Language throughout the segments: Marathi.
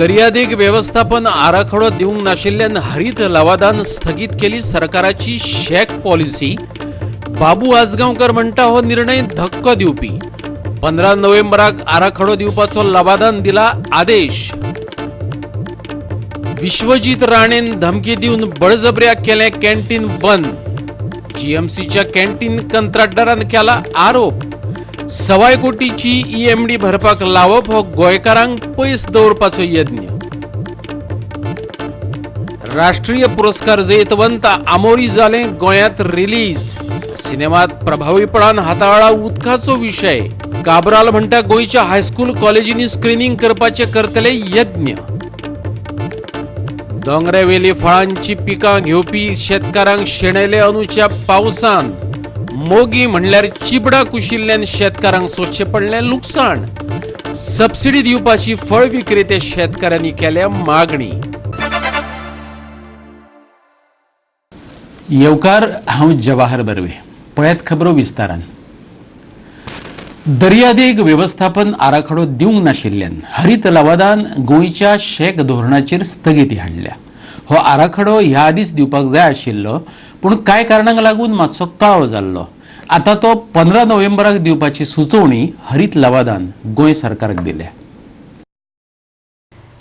दर्यादेग व्यवस्थापन आराखडो दिवंक नाशिल्ल्यान हरित लवादान स्थगित केली सरकाराची शेक पॉलिसी। बाबू आजगांवकर म्हणटा हो निर्णय धक्को दिवपी। 15 नोव्हेंबराक आराखडो दिवपाचो लवादान दिला आदेश। विश्वजीत राणेन धमकी दिवन बळजबऱ्याक केले कॅन्टीन बंद। जीएमसीच्या कॅन्टीन कंत्राटदारान केला आरोप। सवाय कोटीची ईएमडी भरपाक लावप हो गोंयकारांक पयस दवरपाचो यत्न। राष्ट्रीय पुरस्कार जैतवंत आमोरी जाले गोंयांत रिलीज। सिनेमात प्रभावीपणान हाताळ्ळा उदकाचो विषय। काब्राल म्हणटा गोंयच्या हायस्कूल कॉलेजींनी स्क्रीनिंग करपाचे करतले यत्न। दोंगरावेली फळांची पिकां घेवपी शेतकारांक शेणयले अंदूच्या पावसान। मोगी म्हणल्यार चिबडा कुशिल्ल्यान शेतकारांक सोंसचें पडलें लुकसाण। सबसिडी दिवपाची फळ विक्रेते शेतकाऱ्यांनी केल्या मागणी। येवकार, हांव जवाहर बर्वे। पळयात खबरो विस्तारान। दर्यादेग व्यवस्थापन आराखडो दिवंक नाशिल्ल्यान हरित लवादान गोंयच्या शेक धोरणाचेर स्थगिती हाडल्या। हो आराखडो ह्या आदींच दिवपाक जाय आशिल्लो, पूण कांय कारणांक लागून मातसो कळाव जाल्लो। आता तो 15 नोव्हेंबराक दिवपाची सुचोवणी हरित लवादान गोंय सरकाराक दिल्या।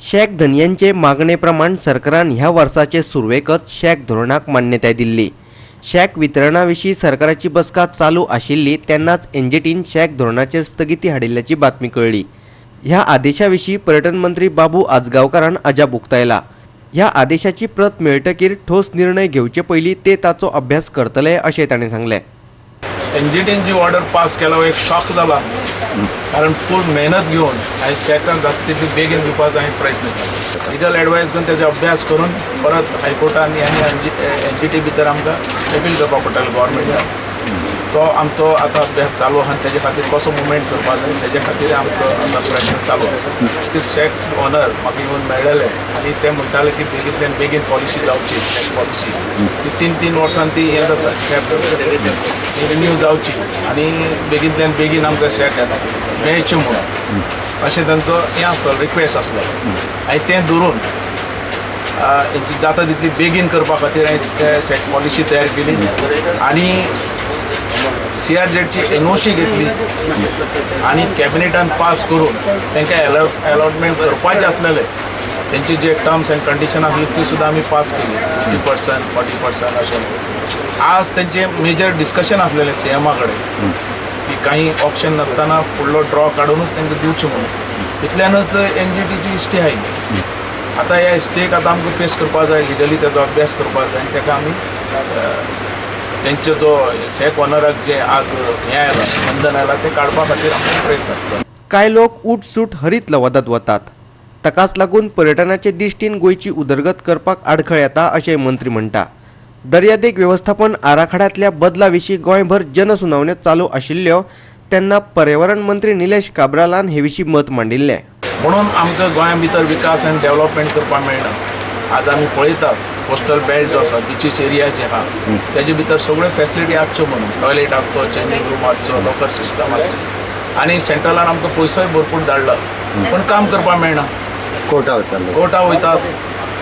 शेक धन्यांचे मागणे प्रमाण सरकारान ह्या वर्साचे सुरवेकच शेक धोरणाक मान्यताय दिल्ली। शेक वितरणाविशीं सरकाराची बसका चालू आशिल्ली तेन्नाच एनजीटीन शेक धोरणाचेर स्थगिती हाडिल्ल्याची बातमी कळ्ळी। ह्या आदेशाविशीं पर्यटन मंत्री बाबू आजगांवकारान अजाप उक्तायला। ह्या आदेशाची प्रत मेळटकीर ठोस निर्णय घेवचे पयलीं ते ताचो अभ्यास करतले अशें ताणें सांगलें। एनजीटीन जी ऑर्डर पास केला एक शॉक जाला, कारण फूल मेहनत घेवन हांवें शेकान जाता तितली बेगीन दिवपाचो हांवें प्रयत्न केलो। लिगल एडवायस घेवन तेजो अभ्यास करून परत हायकोर्टान आनी एनजीटी भितर आमकां अपील करपा पडटलें गव्हर्मेंटाक। तो आमचो आतां अभ्यास चालू आहा आनी तेजे खातीर कसो मुवमेंट करपा जाय तेजे खातीर आमचो आतां प्रयत्न चालू आसा। शेक ऑनर म्हाका येवन मेळ्ळेले आनी ते म्हणटाले की बेगींतल्यान बेगीन पॉलिसी जावची, शेक पॉलिसी ती 3-3 वर्सांनी ती हें जाता, शेक रिन्यू जावची आनी बेगींतल्यान बेगीन आमकां शेक मेळचें म्हणून अशें तांचो हें आसलो, रिक्वेस्ट आसलो। हांवें तें धरून जाता तितली बेगीन करपा खातीर हांवें शेक पॉलिसी तयार केली आनी CRZची एनओसी घेतली आणि कॅबिनेटान पास करून तांकां अलॉटमेंट करपाचें आसलेलें। तेंचे जे टर्म्स एंड कंडिशन आसली ती सुद्दां आमी पास केली, 50%, 40% अशें। आज तेंचे मेजर डिस्कशन आसलेलें सीएमा कडेन की काही ऑप्शन नासतना फुडलो ड्रॉ काडूनच तांकां दिवचें म्हणून। इतल्यानच एनजीटीची स्टे आयली। आतां ह्या स्टेक आतां आमकां फेस करपा जाय, लिगली तेजो अभ्यास करपा जाय आनी ताका आमी तेंचे जो शेक ऑनराक जे आज हें आयलां, बंधन आयलां, ते काडपा खातीर आमचो प्रयत्न आसता। कांय लोक उठसूट हरित लवादांत वतात, ताकाच लागून पर्यटनाचे दिश्टीन गोंयची उदरगत करपाक आडखळ येता अशें मंत्री म्हणटा। दर्यादेग व्यवस्थापन आराखड्यांतल्या बदला विशीं गोंयभर जनसुनावण्यो चालू आशिल्ल्यो तेन्ना पर्यावरण मंत्री निलेश काब्रालान हे विशीं मत मांडिल्लें। म्हणून आमकां गोंया भितर विकास आनी डेव्हलपमेंट करपाक मेळना। आज आमी पळयतात कोस्टल बेल्ट जो आसा, बिचीस एरिया जे आहा तेजे भितर सगळ्यो फॅसिलिटी आसच्यो म्हणून, टॉयलेट आसचो, चेंजिंग रूम आसचो, लॉकर सिस्टम आसचो आनी सेंट्रलान आमकां पयसोय भरपूर धाडला, पण काम करपाक मेळना। कोर्टा वयतात।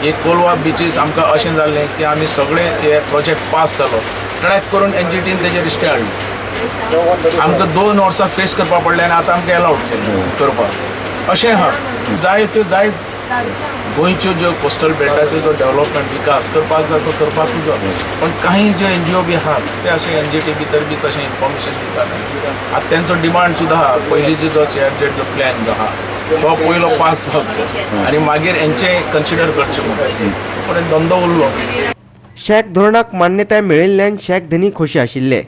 एक कोलवा बिचीस आमकां अशें जाल्लें की आमी सगळे हे प्रोजेक्ट पास जालो, ट्रॅक करून एनजीटीन तेजेर स्टे हाडली। आमकां 2 वर्सां फेस करपा पडलें आनी आतां आमकां अलाउड केलें करपाक। अशें आहा जाय त्यो जाय गोंयच्यो ज्यो कोस्टल बेल्टाचो जो डेव्हलपमेंट विकास करपाक जाय तो करपाकूच जाय, पण काही जे एनजीओ बी आहात ते अशें एनजीटी भितर बी तशें इन्फॉर्मेशन दितात। आतां तेंचो डिमांड सुद्दां आहा, पयलींचो जो CRZ जो प्लॅन जो आहा तो पयलो पास जावचो आनी मागीर हेंचे कन्सिडर करचें म्हणून पर्यंत धंदो उरलो। शेक धोरणाक मान्यताय मेळिल्ल्यान शेक धनी खोशी आशिल्ले,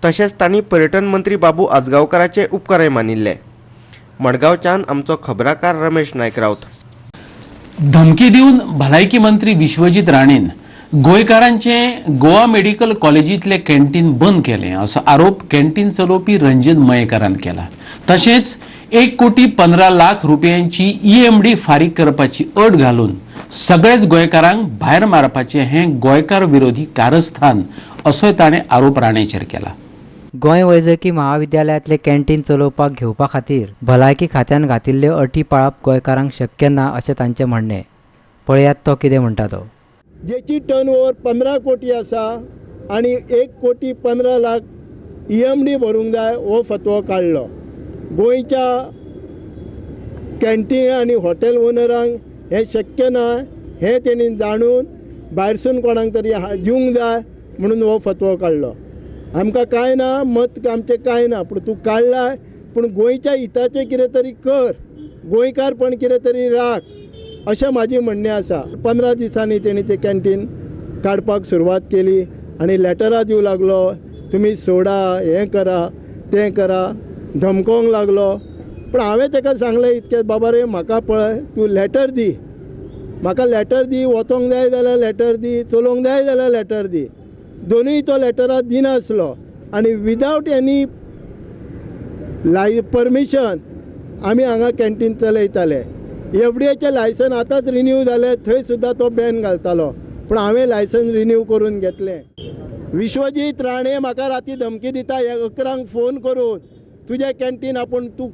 तशेंच तांणी पर्यटन मंत्री बाबू आजगांवकाराचे उपकारय मानिल्ले। मडगांवच्यान आमचो खबराकार रमेश नायक रावत। धमकी दिवन भलायकी मंत्री विश्वजीत राणेन गोंयकारांचे गोवा मेडिकल कॉलेजींतले कॅन्टीन बंद केले असो आरोप कॅन्टीन चलोवपी रंजन मयेकारान केला। तशेंच 1,15,00,000 रुपयांची ईएमडी फारीक करपाची अट घालून सगळेच गोंयकारांक भायर मारपाचे हें गोंयकार विरोधी कारस्थान असोय ताणें आरोप राणेचेर केला। गोंय वैजकी महाविद्यालयातले कॅन्टीन चलोवपाक घेवपा खातीर भलायकी खात्यान घातिल्ल्यो अटी पाळप गोंयकारांक शक्य ना अशें तांचें म्हणणें. पळयात तो कितें म्हणटा तो. जेची टर्नओवर 15 कोटी आसा आनी 1,15,00,000 EMD भरूंक जाय हो फतवो काडलो. गोंयच्या कॅन्टीन आनी हॉटेल ओनरांक हें शक्य ना हें तेणी जाणून भायरसून कोणाक तरी दिवंक जाय म्हणून हो फतवो काडलो. आमकां कांय ना, मत आमचें कांय ना, पूण तूं काडलाय, पूण गोंयच्या हिताचें कितें तरी कर, गोंयकारपण कितें तरी राख अशें म्हाजें म्हणणें आसा. 15 दिसांनी तेणी तें कॅन्टीन काडपाक सुरवात केली आनी लॅटरां दिवं लागलो, तुमी सोडा, हें करा, तें करा, धमकोवंक लागलो. पूण हांवें ताका सांगलें इतकें, बाबा रे म्हाका पळय, तूं लॅटर दी, म्हाका लॅटर दी, वचोंक जाय जाल्यार लॅटर दी, चलोवंक जाय जाल्यार लॅटर दी. दोनूय तो लॅटरां दिनासलो आनी विदावट एनी परमिशन आमी हांगा कॅन्टीन चलयताले. FDAचें लायसन आतांच रिन्यू जालें, थंय सुद्दां तो बॅन घालतालो, पूण हांवें लायसन रिन्यू करून घेतलें. विश्वजीत राणे म्हाका राती धमकी दिता 11 फोन करून, तुजें कॅन्टीन आपूण तूं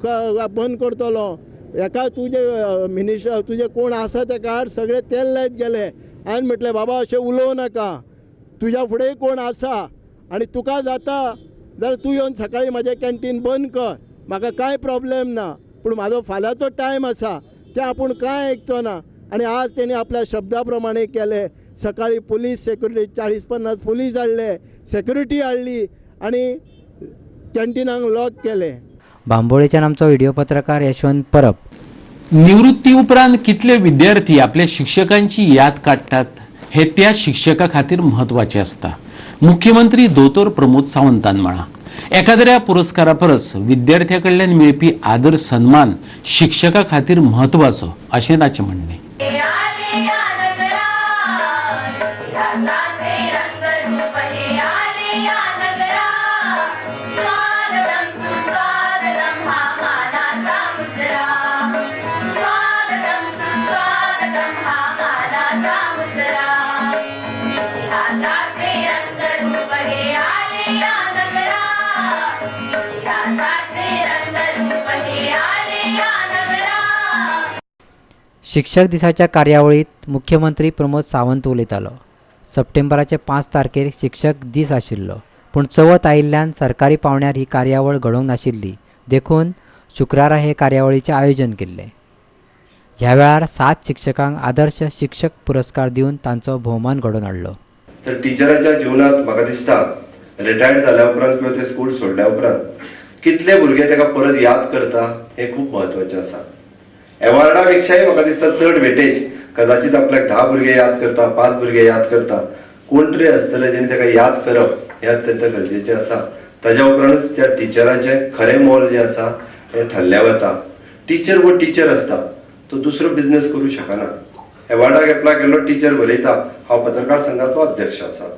बंद करतलो, हेका तुजे मिनिस्टर तुजे कोण आसा तेका हाड, सगळे तेल लायत गेले. हांवें म्हटलें बाबा अशें उलोवं नाका, तुज्या फुडें कोण आसा आनी तुका जाता जाल्यार तूं येवन सकाळीं म्हाजें कॅन्टीन बंद कर, म्हाका कांय प्रॉब्लेम ना, पूण म्हाजो फाल्यांचो टायम आसा तें आपूण कांय आयकचो ना. आनी आज तेणी आपल्या शब्दा प्रमाणे केलें. सकाळीं पुलीस सेक्युरिटी 40-50 पुलीस हाडले, सेक्युरिटी हाडली आनी कॅन्टीनाक लॉक केलें. बांबोळेच्यान आमचो व्हिडिओ पत्रकार यशवंत परब. निवृत्ती उपरांत कितले विद्यार्थी आपल्या शिक्षकांची याद काडटात हे त्या शिक्षका खातीर म्हत्वाचें आसता. मुख्यमंत्री दोतोर प्रमोद सावंतान म्हळां. एखाद्या पुरस्कारा परस विद्यार्थ्या कडल्यान मेळपी आदर सन्मान शिक्षका खातीर म्हत्वाचो अशें ताचें म्हणणें. शिक्षक दिसाच्या कार्यावळीत मुख्यमंत्री प्रमोद सावंत उलयतालो. सप्टेंबराचे 5 तारखेर शिक्षक दीस आशिल्लो, पूण चवथ आयिल्ल्यान सरकारी पावण्यार ही कार्यावळ घडोवंक नाशिल्ली. देखून शुक्रारा हे कार्यावळीचें आयोजन केल्लें. ह्या वेळार 7 शिक्षकांक आदर्श शिक्षक पुरस्कार दिवन तांचो भोवमान घडोवन हाडलो. तर टिचराच्या जिवनात म्हाका दिसता रिटायर्ड जाल्या उपरांत किंवा ते स्कूल सोडल्या उपरांत कितले भुरगे ताका परत याद करता हे खूप महत्वाचें आसा. एवॉर्डा पेक्षाय म्हाका दिसता चड वेटेज कदाचित आपल्याक 10 भुरगे याद करता, 5 भुरगे याद करता, कोण तरी आसतले जेणे ताका याद करप हे अत्यंत गरजेचें आसा. ताज्या उपरांतच त्या टिचराचें खरें मोल जें आसा हें ठरल्या वता. टीचर वो टीचर आसता, तो दुसरो बिझनेस करूं शकना. एवॉर्डाक एप्लाय केल्लो टीचर बरयता हांव पत्रकार संघाचो अध्यक्ष आसा.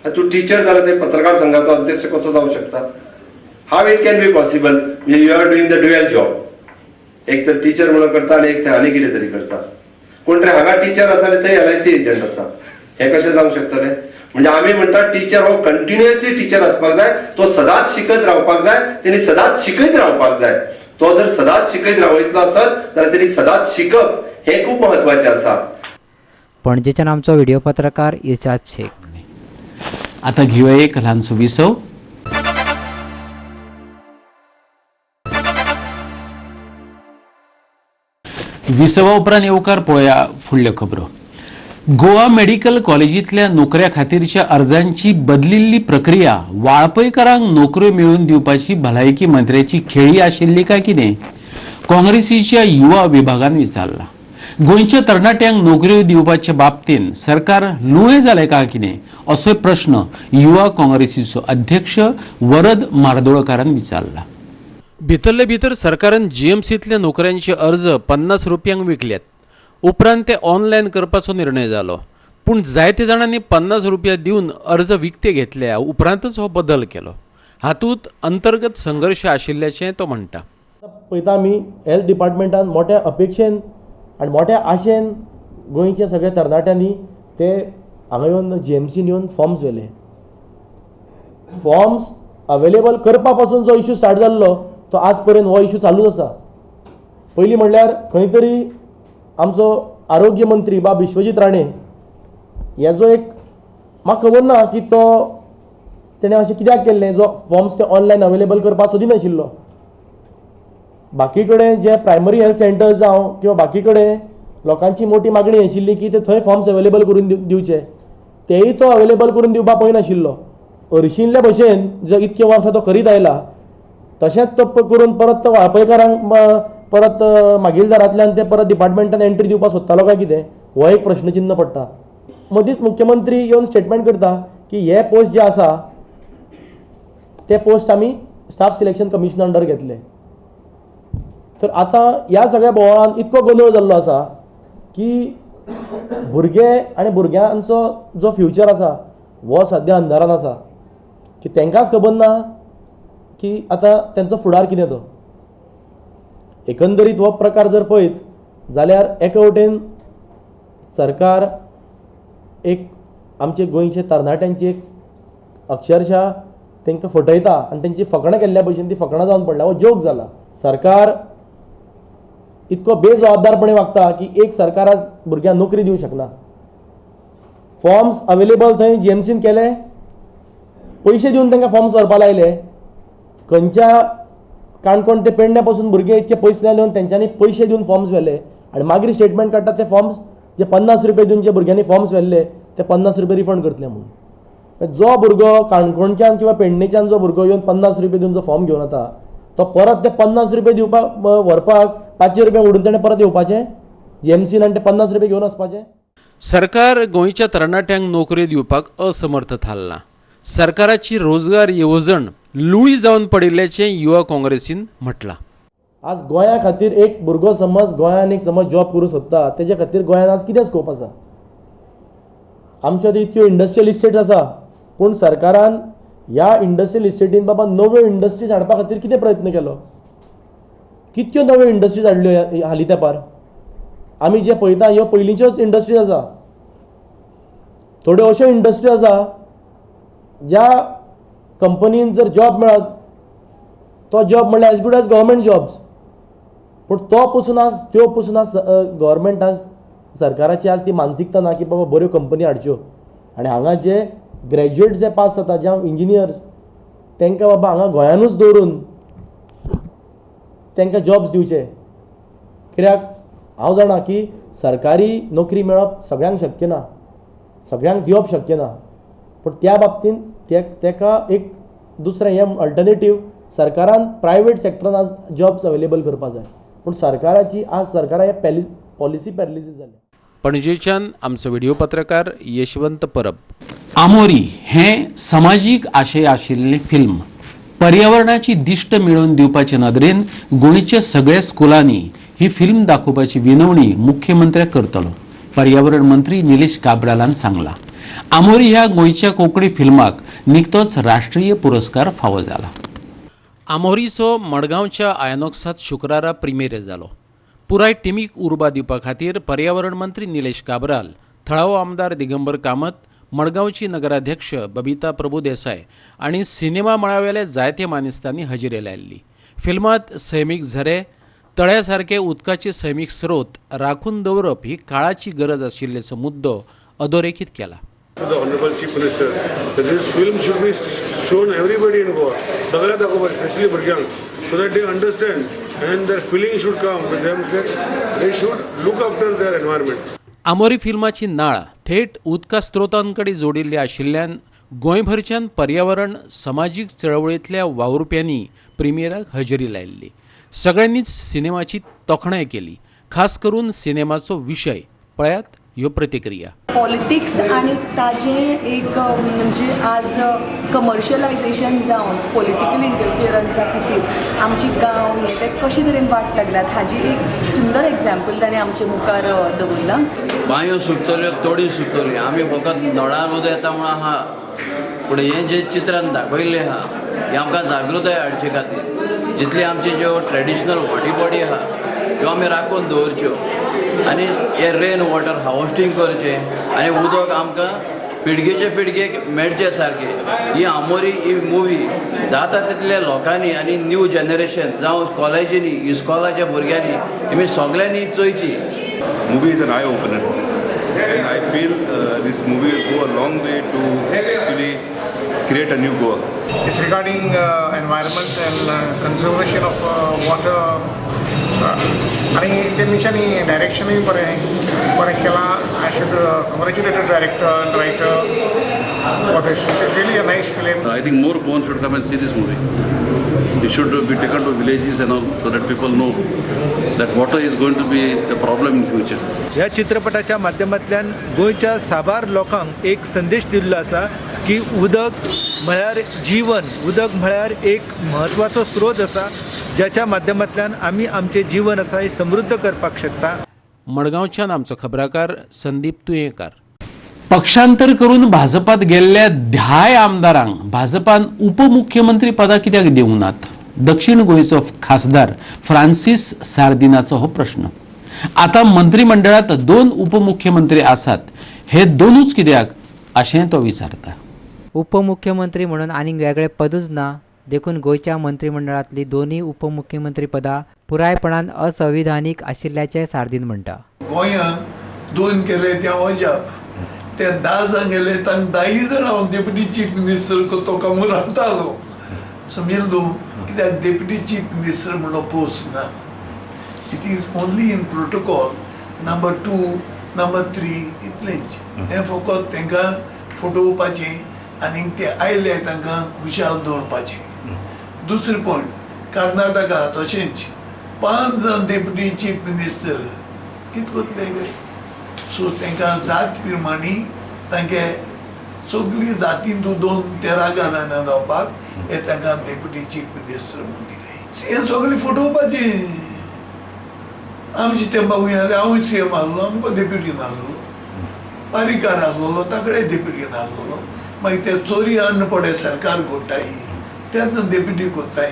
तूं टीचर जाल्यार ते पत्रकार संघाचो अध्यक्ष कसो जावं शकता? How it can be possible? म्हणजे you are doing the dual job. एक तर टीचर म्हणून करता आनी एक आनी कितें तरी करता. कोण तरी हांगा टीचर आसा आनी थंय LIC एजंट आसा, हे कशें जावंक शकतलें? म्हणजे आमी म्हणटा टीचर हो कंटिन्युअसली टीचर आसपाक जाय, तो सदांच शिकत रावपाक जाय, तेणी सदांच शिकयत रावपाक जाय. तो जर सदांच शिकयत रावयतलो आसत जाल्यार तेणी सदांच शिकप हे खूब महत्वाचें आसा. पणजेच्यान आमचो व्हिडिओ पत्रकार इर्शाद शेख. आता घेऊया एक ल्हानसो विसव. विसवा उपरांत येवकार पळोवया फुडल्यो खबरो. गोवा मेडिकल कॉलेजींतल्या नोकऱ्या खातीरच्या अर्जांची बदलिल्ली प्रक्रिया वाळपयकारांक नोकऱ्यो मेळोवन दिवपाची भलायकी मंत्र्याची खेळी आशिल्ली काय कितें काँग्रेसीच्या युवा विभागान विचारला. गोंयच्या तरणाट्यांक नोकऱ्यो दिवपाचे बाबतीन सरकार लुळे जालें काय कितें असो प्रश्न युवा काँग्रेसीचो अध्यक्ष वरद मार्दोळकारान विचारला. भितरले भितर सरकारान GMCतल्या नोकऱ्यांचे अर्ज 50 रुपयांक विकल्यात. उपरांत ते ऑनलायन करपाचो निर्णय जालो, पूण जायते जाणांनी 50 रुपया दिवन अर्ज विकते घेतल्या उपरांतच हो बदल केलो. हातूंत अंतर्गत संघर्ष आशिल्ल्याचें तो म्हणटा. पळयता आमी हेल्थ डिपार्टमेंटान मोठ्या अपेक्षेन आनी मोठ्या आशेन गोंयच्या सगळ्या तरणाट्यांनी ते हांगा येवन GMCन येवन फॉर्म्स व्हेले. फॉर्म्स अवेलेबल करपा पासून जो इश्यू स्टार्ट जाल्लो तो आज पर्यंत हो इश्यू चालूच आसा. पयलीं म्हणल्यार खंय तरी आमचो आरोग्य मंत्री बाब विश्वजीत राणे हेजो एक म्हाका खबर ना की तो तेणें अशें कित्याक केल्लें जो फॉर्म्स ते ऑनलायन अवेलेबल करपाक सोदिनाशिल्लो. बाकी कडेन जे प्रायमरी हेल्थ सेंटर्स जावं किंवा बाकी कडेन लोकांची मोठी मागणी आशिल्ली की ते थंय फॉर्म्स अवेलेबल करून दिवचे, तेय तो अवेलेबल करून दिवपाक पळयनाशिल्लो. हरशिल्ले भशेन जो इतके वर्सां तो करीत आयला तशेंच तो करून परत तो वाळपयकारांक परत मागीलदारांतल्यान ते परत डिपार्टमेंटान एंट्री दिवपाक सोदतालो काय कितें, हो एक प्रश्नचिन्ह पडटा. मदींच मुख्यमंत्री येवन स्टेटमेंट करता की हे पोस्ट जे आसा ते पोस्ट आमी स्टाफ सिलेक्शन कमिशन अंडर घेतले. तर आतां ह्या सगळ्या बोवाळान इतको गोंधळ जाल्लो आसा की भुरगे आनी भुरग्यांचो जो फ्युचर आसा हो सद्या अंधारान आसा, की तांकांच खबर ना की आतां तेंचो फुडार कितें तो. एकंदरीत हो प्रकार जर पळयत जाल्यार एके वटेन सरकार एक आमचे गोंयचे तरणाट्यांची एक अक्षरशः तांकां फटयता आनी तेंची फकाणां केल्ल्या भशेन ती फकाणां जावन पडला. हो जोक जाला. सरकार इतको बेजबाबदारपणे वागता की एक सरकार आज भुरग्यांक नोकरी दिवंक शकना. फॉर्म्स अवेलेबल थंय जीएमसीन केले, पयशे दिवन तांकां फॉर्म्स व्हरपाक लायले. खंयच्या काणकोण ते पेडण्या पासून भुरगे इतके पयस लावन तेंच्यांनी पयशे दिवन फॉर्म्स व्हेले आनी मागीर स्टेटमेंट काडटा ते फॉर्म्स जे 50 रुपये दिवन जे भुरग्यांनी फॉर्म्स व्हेल्ले ते 50 रुपये रिफंड करतले म्हणून. जो भुरगो काणकोणच्यान किंवा पेडणेच्यान जो भुरगो येवन 50 रुपये दिवन जो फॉर्म घेवन येता तो परत ते 50 रुपये दिवपाक व्हरपाक 500 रुपये उडून ताणें परत येवपाचें जीएमसीन आनी ते 50 रुपये घेवन वचपाचें. सरकार गोंयच्या तरणाट्यांक नोकऱ्यो दिवपाक असमर्थ थारला. सरकाराची रोजगार येवजण लुळी जावन पडिल्ल्याचें युवा काँग्रेसीन म्हटलां. आज गोंया खातीर एक भुरगो समज गोंयान एक समज जॉब करूं सोदता तेजे खातीर गोंयान आज कितें स्कोप आसा. आमच्यो इतक्यो इंडस्ट्रियल इस्टेट्स आसा पूण सरकारान ह्या इंडस्ट्रियल इस्टेटीन बाबा नव्यो इंडस्ट्रीज हाडपा खातीर कितें प्रयत्न केलो. कितक्यो नव्यो इंडस्ट्रीज हाडल्यो हालीं तेंपार. आमी जे पळयता ह्यो पयलींच्योच इंडस्ट्रीज आसा. थोड्यो अश्यो इंडस्ट्री आसा ज्या कंपनीन जर जॉब मेळत तो जॉब म्हणल्यार as good as government jobs, पूण तो पसून आज त्यो पसून आज गव्हर्मेंट आज सरकाराची आज ती मानसिकता ना की बाबा बऱ्यो कंपनी हाडच्यो आनी हांगा जे ग्रॅज्युएट जे पास जाता जे इंजिनियर्स तांकां बाबा हांगा गोंयानूच दवरून तांकां जॉब्स दिवचे. कित्याक हांव जाणा की सरकारी नोकरी मेळप सगळ्यांक शक्य ना, सगळ्यांक दिवप शक्य ना, पूण त्या बाबतींत ताका एक दुसरें हें अल्टरनेटीव सरकारान प्रायवेट सेक्टरान आज जॉब्स अवेलेबल करपाक जाय. पूण सरकाराची आज सरकारा हे पॉलिसी पॅरलिसीस जाल्या. पणजेच्यान आमचो व्हिडिओ पत्रकार यशवंत परब. आमोरी हें समाजीक आशय आशिल्लें फिल्म पर्यावरणाची दिश्ट मेळोवन दिवपाचे नदरेन गोंयच्या सगळ्या स्कुलांनी ही फिल्म दाखोवपाची विनवणी मुख्यमंत्र्याक करतलो. पर्यावरण मंत्री निलेश काब्रालान सांगला. आमोरी ह्या गोंयच्या कोंकणी फिल्माक निकतोच राष्ट्रीय पुरस्कार फावो जाला. आमोरीचो मडगांवच्या आयनॉक्सात शुक्रारा प्रिमियर जालो. पुराय टिमीक उर्बा दिवपा खातीर पर्यावरण मंत्री निलेश काब्राल, थळावो आमदार दिगंबर कामत, मडगांवची नगराध्यक्ष बबिता प्रभुदेसाय आनी सिनेमा मळावेले जायते मानेस्तांनी हजेरी लायिल्ली. फिल्मांत सैमीक झरे, तळ्या सारके उदकाचे सैमीक स्रोत राखून दवरप ही काळाची गरज आशिल्ल्याचो मुद्दो अधोरेखीत केला. The Honorable Chief Minister that this film should be shown everybody in Goa, सगळ्या दाखोवपाक, especially भुरग्यांक, so that they understand and their feeling should come with them that they should look after their environment. आमोरी फिल्माची नाळ थेट उदका स्त्रोतांकडे जोडिल्ली आशिल्ल्यान गोंयभरच्यान पर्यावरण सामाजीक चळवळींतल्या वावुरप्यांनी प्रिमियराक हजेरी लायिल्ली. सगळ्यांनीच सिनेमाची तोखणाय केली. खास करून सिनेमाचो विशय पळयात ह्यो प्रतिक्रिया. पॉलिटिक्स आणि ताजे एक म्हणजे आज कमर्शियलायझेशन जावन पॉलिटिकल इंटरफियरन्सा खातीर आमची गांव हे ते कशे तरेन वाट लागल्यात हाजी एक सुंदर एग्जाम्पल ताणें आमचे मुखार दवरलां. बांयो सुकतल्यो तोडी सुकतली आमी फकत नळार उदक येता म्हणून आहा, पूण हें जे चित्रान दाखयल्लें आहा हें आमकां जागृताय हाडचे खातीर जितली आमची ज्यो ट्रेडिशनल वॉटर बॉडी आहा त्यो आमी राखून दवरच्यो आनी हे रेन वॉटर हार्वेस्टिंग करचें आनी उदक आमकां पिळगेचे पिळगेक मेळचे सारखे ही आमोरी ही मुवी जाता तितल्या लोकांनी आनी न्यू जनरेशन जावं कॉलेजींनी इस्कॉलाच्या भुरग्यांनी हेमी सगळ्यांनी चोयची. Movie is an eye opener, and I feel this movie will go a long way to actually create a new Goa. It's regarding environment and conservation of water. आणि त्यांनी डायरेक्शनही बरें केला. I should congratulate the director and writer for this. It's really a nice film. I think more Goans should come and see this movie. It should be taken to villages and all, so that people know that water is going to be a problem in future. ह्या चित्रपटाच्या माध्यमांतल्यान गोंयच्या साबार लोकांक एक संदेश दिल्लो आसा की उदक म्हळ्यार जीवन, उदक म्हळ्यार एक म्हत्वाचो स्रोत आसा ज्याच्या माध्यमांतल्यान आमी आमचें जीवन आसा हे समृद्ध करपाक शकता. मडगांवच्यान आमचो खबराकार संदीप तुयेंकार. पक्षांतर करून भाजपात गेल्ल्या 10 आमदारांक भाजपान उपमुख्यमंत्री पदां कित्याक दिवंक नात? दक्षिण गोंयचो खासदार फ्रांसीस सार्दिनाचो हो प्रश्न. आता मंत्रिमंडळात 2 उपमुख्यमंत्री आसात, हे दोनूच कित्याक अशें तो विचारता. उपमुख्यमंत्री म्हणून आनीक वेगळे पदूच ना, देखून गोंयच्या मंत्रिमंडळांतली दोन्ही उपमुख्यमंत्री पदां पुरायपणान असंविधानीक आशिल्ल्याचें सार्दीन म्हणटा. गोंयांत 2 केले ते अजाप, ते 10 जाण गेले तांकां 10 जाण हांव डेप्युटी चीफ मिनिस्टर तो कामूर रावतालो. समजलो कित्याक डेप्युटी चीफ मिनिस्टर म्हणलो पोस्ट ना. It is only in protocol number 2 number 3 इतलेंच. हें फकत तांकां फटोवपाचें आनी ते आयले तांकां खुशाल दवरपाचें. दुसरें पॉयंट, कर्नाटका तशेंच 5 जाण डेप्युटी चीफ मिनिस्टर कितें करतले? सो तांकां जात प्रमाणे तांचे सगळी जातींतूं 2-13 घराण्या जावपाक हे तांकां डेप्युटी चीफ मिनिस्टर म्हणून दिले. हें सगळें फटोवपाचें. आमचे तेंपा वयले हांवूय सीएम आसलो, आमकां डेप्युटीन आसलो. पारीकार आसलो ताकडेय डेप्युटीन आसलो. मागीर ते चोरी अन्न पडे सरकार करताय तेन्ना डेप्युटी कोत्ताय.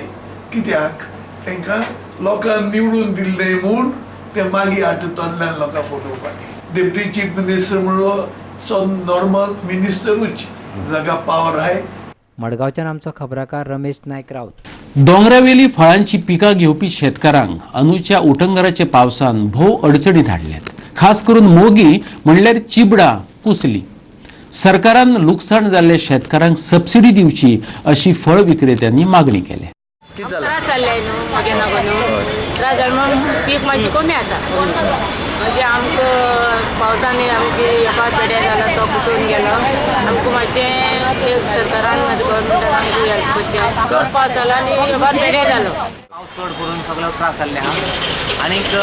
कित्याक तांकां लोकांक निवडून दिल्ले म्हूण ते मागीर हातूंतल्यान लोकांक फटोवपाचें. डेप्युटी चीफ मिनिस्टर म्हणलो सो नॉर्मल मिनिस्टरूच जाका पावर आहाय. मडगांवच्यान आमचो खबराकार रमेश नायक रावत. दोंगरावेली फळांची पिकां घेवपी शेतकारांक अंदूच्या उटंगराच्या पावसान भोव अडचणीत हाडल्यात. खास करून मोगी म्हणल्यार चिबडां कुसली. सरकारान लुकसाण जाल्ल्या शेतकारांक सबसिडी दिवची अशी फळ विक्रेत्यांनी मागणी केल्या. त्रास जाल्ले न्हू मागे नाका न्हू. त्रास जाले म्हूण पीक मातशी कमी आसा. म्हणजे आमकां पावसांनी आमचे येपाक पेड्या जाला तो कुसून गेलो. आमकां मातशें सरकारान गव्हर्मेंटान आमकां हेल्प करचें. चड पावस जालो आनी येपाक पेड्या जालो. पावस चड पडून सगळो त्रास जाल्ले आहा. आनीक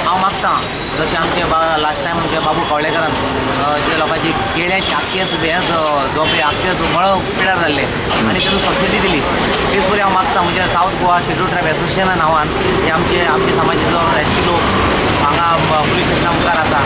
हांव मागतां जशें आमचे लास्ट टायम आमचे बाबू कवळेकरान जे लोकांची केळ्याची आख्खेच हें झोपे आख्खेच मळो पिड्यार जाल्ले आनी तातूंत सबसिडी दिली. तेच परी हांव मागतां म्हणजे सावथ गोवा शेड्यूल ट्रायब एसोसिएशना नांवान जे आमचे समाजाचो एसटी लोक हांगा पुलीस स्टेशना मुखार आसा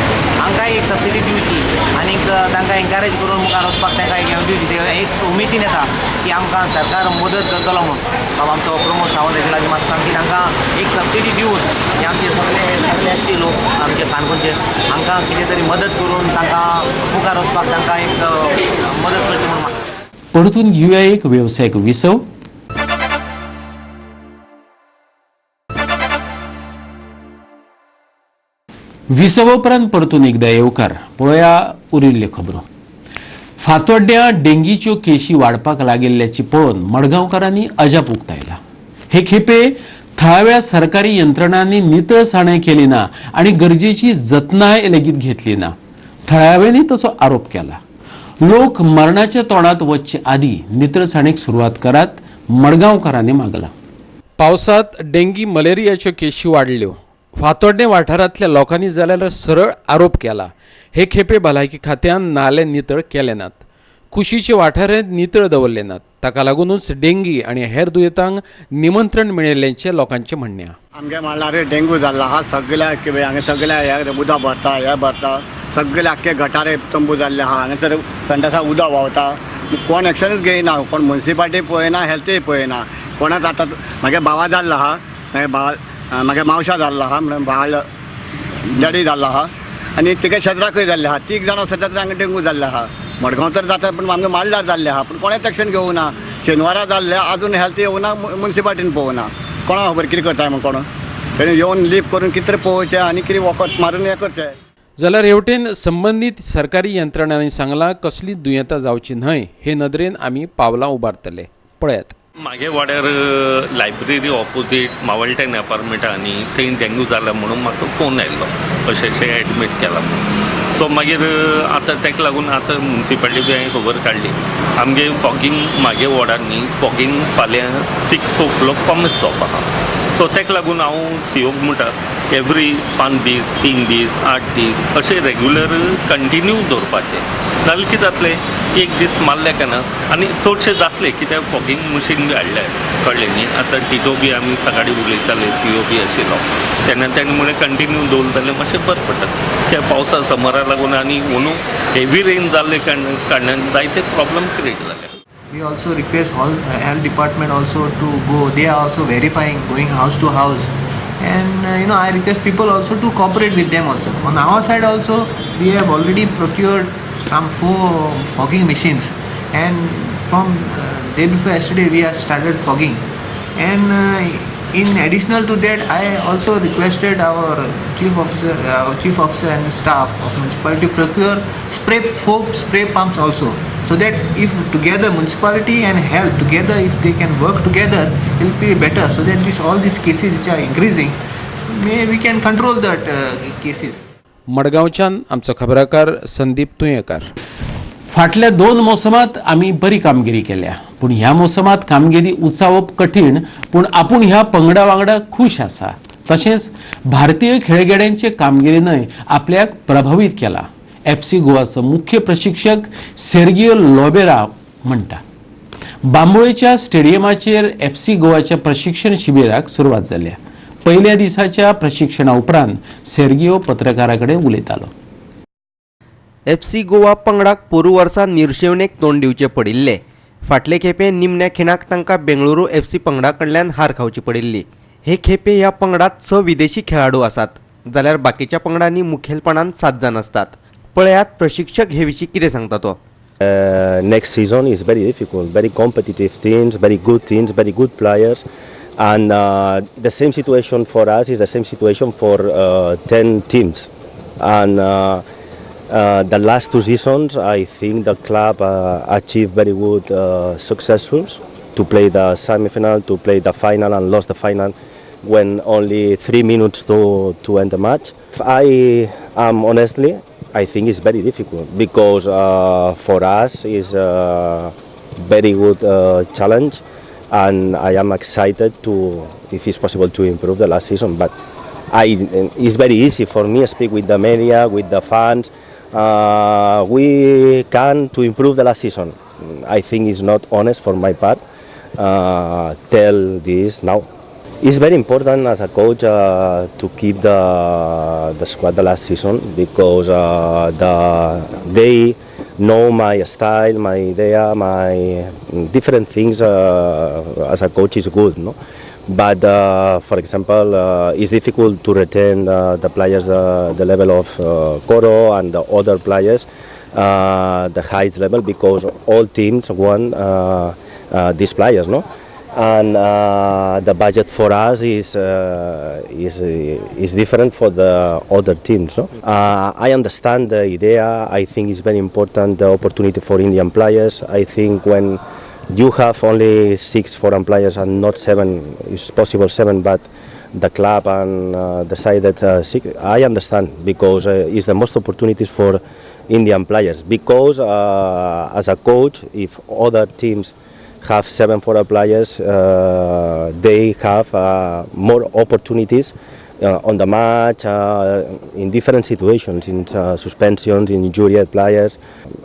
हांकांय एक सबसिडी दिवची आनीक तांकां एनकरेज करून मुखार वचपाक तांकां एक हें दिवची. एक उमेदीन येता की आमकां सरकार मदत करतलो म्हणून. बाबा आमचो प्रमोद सावंत हेका लागीं मागता की तांकां एक सबसिडी दिवन हे आमचे सगळे एसटी लोक आमचे काणकोणचे हांकां कितें तरी मदत करून तांकां मुखार वचपाक तांकां एक मदत करची म्हणून मागता. परतून घेवया एक वेवसायीक विसव. विसव उपरांत परतून एकदा येवकार. पळोवया उरिल्ल्यो खबरो. फातोड्ड्या डेंगीच्यो केशी वाडपाक लागिल्ल्याची पळोवन मडगांवकारांनी अजाप उक्तायला. हे खेपे थळाव्या सरकारी यंत्रणांनी नितळसाणय केली ना आणि गरजेची जतनाय लेगीत घेतली ना. थळाव्यांनी तसो आरोप केला. लोक मरणाच्या तोंडात वचचे आदी नितळसाणेक सुरवात करात मडगांवकारांनी मागला. पावसात डेंगी मलेरियाच्यो केशी वाडल्यो. फातोड्डे वाठारांतल्या लोकांनी जाल्यार सरळ आरोप केला. हे खेपे भलायकी खात्यान नाले नितळ केले नात. कुशीचे वाठार नितळ दवरले नात. ताका लागूनच डेंगी आनी हेर दुयेंतांक निमंत्रण मेळिल्ल्याचें लोकांचें म्हणणें आसा. आमगे म्हणल्यार डेंगू जाल्लो आहा. सगळ्याक हांगा सगळ्या हे उदक भरता हे भरता सगळे आख्खे गटारे तंबू जाल्ले आहा. हांगासर संडासा उदक व्हांवता. कोण एक्शनूच घेयना. कोण मुन्सिपाल्टी पळयना हेल्थूय पळयना. कोणाच आतां म्हागे भावा जाल्लो आहा. म्हागे मावशा जाल्लो आहा. म्हणून भाव डॅडी जाल्लो आहा. आनी तिका शेजाराकूय जाल्ले आहा. 3 जाणां सतत हांगा डेंगू जाल्ले आहा. मडगांव तर जाता पण आमगे माळ्यार जाल्ले आहा पूण कोणेच एक्शन घेवना शेनवारा जाल्ले अजून हेल्थ येवना म्युन्सिपाल्टीन पळोवना कोणा खबर कितें करताय म्हण कोण तेणें येवन लीप करून कितें पळोवचें आनी कितें वखद मारून हें करचें. जाल्यार हेवटेन संबंदीत सरकारी यंत्रणांनी सांगलां कसली दुयेंतां जावची न्हय हे नदरेन आमी पावलां उबारतले. पळयात. मागे वाड्यार लायब्ररी ऑपोजीट मावळटेन अपार्टमेंटा आनी थंय डेंग्यू जाला म्हणून म्हाका फोन आयल्लो अशें एडमीट केला म्हणून. सो मागीर आतां ताका लागून आतां म्युन्सिपाल्टी हांवें खबर काडली आमगे फॉगींग मागे वॉर्डार न्ही फॉगींग फाल्यां 6 o'clock कॉमर्स शॉप आहा. सो ताका लागून हांव सीओक म्हणटा एवरी 5 दीस 3 दीस 8 दीस अशें रेग्युलर कंटिन्यू दवरपाचें. नाल्यार कितें जातलें एक दीस मारले काय ना आनी चडशें जातलें कित्याक फॉगींग मशीन बी हाडल्या कळ्ळें न्ही. आतां टिटो बी आमी सकाळीं उलयताले सीओ बी आशिल्लो तेन्ना ताणें म्हळें कंटिन्यू दवरतालें मातशें बरें पडटा. त्या पावसा समराक लागून आनी अंदू हेवी रेन जाल्ले कारणान जायते प्रॉब्लम क्रिएट जाले. We also request all health department also to go. They are also verifying, going house to house, and I request people also to cooperate with them also. On our side also, we have already procured some 4 fogging machines, and from day before yesterday we have started fogging. And in additional to that, I also requested our chief officer and the staff of municipality to procure 4 spray pumps also. So that if together municipality and health together, if they can work together, it will be better. So that all these cases which are increasing, we can control that cases. मडगांवच्यान आमचो खबराकार संदीप तुयेकर. फाटल्या 2 मोसमात आमी बरी कामगिरी केल्या पूण ह्या मोसमात कामगिरी उंचावप कठीण पूण आपूण ह्या पंगडा वांगडा खुश आसा. तशेंच भारतीय खेळगड्यांचे कामगिरीनय आपल्याक प्रभावीत केला. FC गोवाचो मुख्य प्रशिक्षक सेर्गियो लोबेरा म्हणटा. बांबोळेच्या स्टेडियमाचेर FC गोवाच्या प्रशिक्षण शिबिराक सुरवात जाल्या. पहिल्या दिसाच्या प्रशिक्षणा उपरांत सेर्गियो पत्रकारा कडेन उलयतालो. FC गोवा पंगडाक पोरू वर्सा निर्शेवणेक तोंड दिवचे पडिल्ले. फाटले खेपे निमण्या खिणाक तांकां बेंगळुरू FC पंगडा कडल्यान हार खावची पडिल्ली. हे खेपे ह्या पंगडात 6 विदेशी खेळाडू आसात जाल्यार बाकीच्या पंगडांनी मुखेलपणान 7 जाण असतात. पळयात प्रशिक्षक हे विशीं कितें सांगता तो. Next season is very difficult, very competitive teams, very good players, and the same situation for us is the same situation for 10 teams. And the last 2 seasons, I think the club achieved very good successes to play the semi-final, to play the final, and lost the final when only 3 minutes to end the match. I am honestly. I think it's very difficult because for us it's a very good challenge, and I am excited to, if it's possible, to improve the last season. But it's very easy for me to speak with the media, with the fans. We can to improve the last season. I think it's not honest for my part tell this now. It's very important as a coach to keep the squad the last season because they know my style, my idea, my different things as a coach is good, no? But for example, it's difficult to retain the players the level of Coro and the other players the highest level because all teams want these players, no? And the budget for us is different for the other teams. No? I understand the idea. I think it's very important the opportunity for Indian players. I think when you have only 6 foreign players and not 7, it's possible 7, but the club and decided 6. I understand because it's the most opportunities for Indian players. Because as a coach, if other teams have 7 foreign players, they have more opportunities on the match, in different situations, in suspensions, in injured players.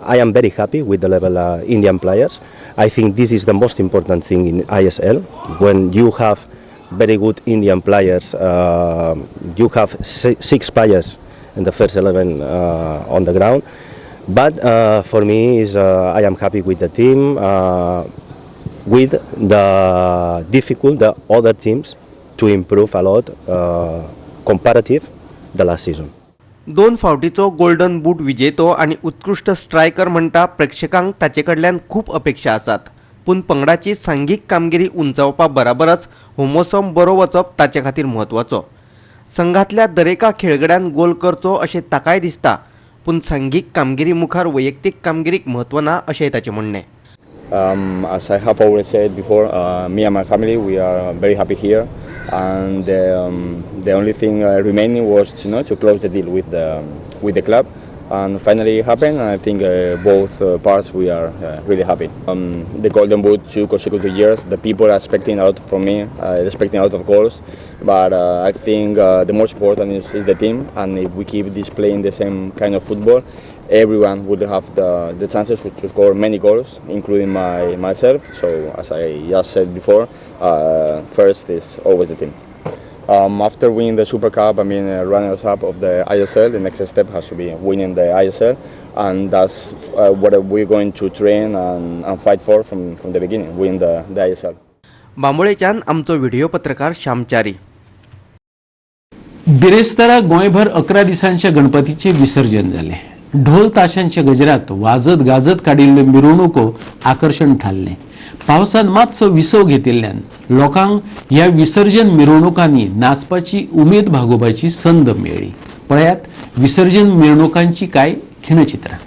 I am very happy with the level Indian players. I think this is the most important thing in ISL. When you have very good Indian players, you have 6 players in the first 11 on the ground. But for me, I am happy with the team. With the other teams to improve a lot comparative the last season. 2 फावटीचो golden बूट विजेतो आणि उत्कृष्ट स्ट्रायकर म्हणटा प्रेक्षकांक ताचे कडल्यान खूप अपेक्षा आसात, पूण पंगडाची सांघीक कामगिरी उंचावपा बराबरच हो मोसम बरो वचप ताचे खातीर म्हत्वाचो. संघातल्या दरेका खेळगड्यान गोल करचो अशें ताकाय दिसता, पूण सांघीक कामगिरी मुखार वैयक्तीक कामगिरीक म्हत्व ना अशेंय ताचें म्हणणें. As I have always said before, me and my family, we are very happy here, and the only thing remaining was, to close the deal with the club, and finally it happened. And I think both parts we are really happy. The Golden Boot 2 consecutive years. The people are expecting a lot from me, expecting a lot of goals, but I think the most important is the team, and if we keep displaying the same kind of football, everyone would have the chances to score many goals, including myself. So as I just said before, first is always the team. After winning the Super Cup, runners-up of the ISL, the next step has to be winning the ISL, and that's what we're going to train and fight for from the beginning, win the ISL. बांबोळेच्यान आमचो व्हिडिओ पत्रकार श्यामचारी. बिरेस्तारा गोंयभर 11 दिसांच्या गणपतीचे विसर्जन झाले. ढोल ताशांच्या गजरात वाजत गाजत काडिल्ल्यो मिरवणुको आकर्षण थारले. पावसान मातसो विसव घेतिल्ल्यान लोकांक ह्या विसर्जन मिरवणुकांनी नाचपाची उमेद भागोवपाची संद मेळ्ळी. पळयात विसर्जन मिरवणुकांची कांय खिणचित्रां.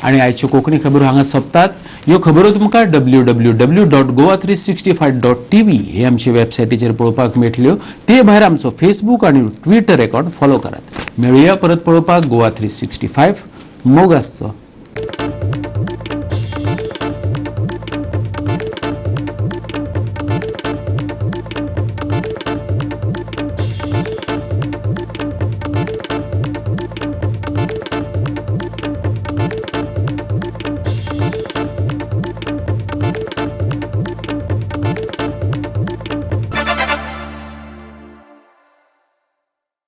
आणि आयच्यो कोंकणी खबरो हांगा सोंपतात. ह्यो खबरो तुमकां www.goa365.tv हे आमचे वेबसायटीचेर पळोवपाक मेळटल्यो. ते भायर आमचो फेसबूक आनी ट्विटर अकाउंट फॉलो करात. मेळुया परत पळोवपाक गोवा 365. मोग आसचो.